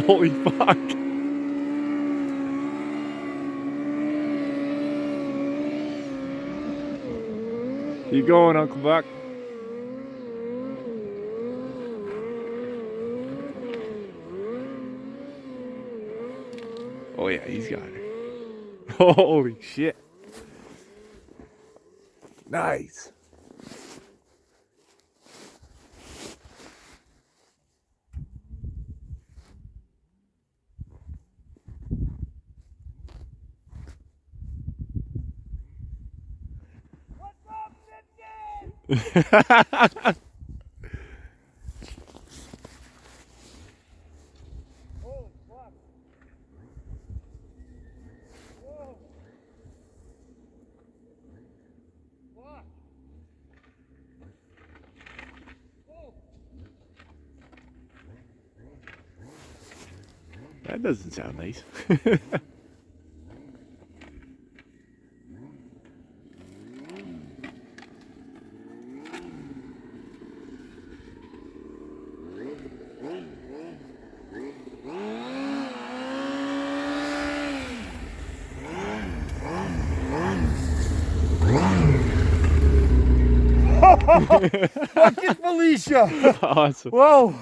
Holy fuck. Keep going, Uncle Buck. Oh yeah, he's got her. Holy shit. Nice. That doesn't sound nice. Fucking Felicia! Awesome. Whoa!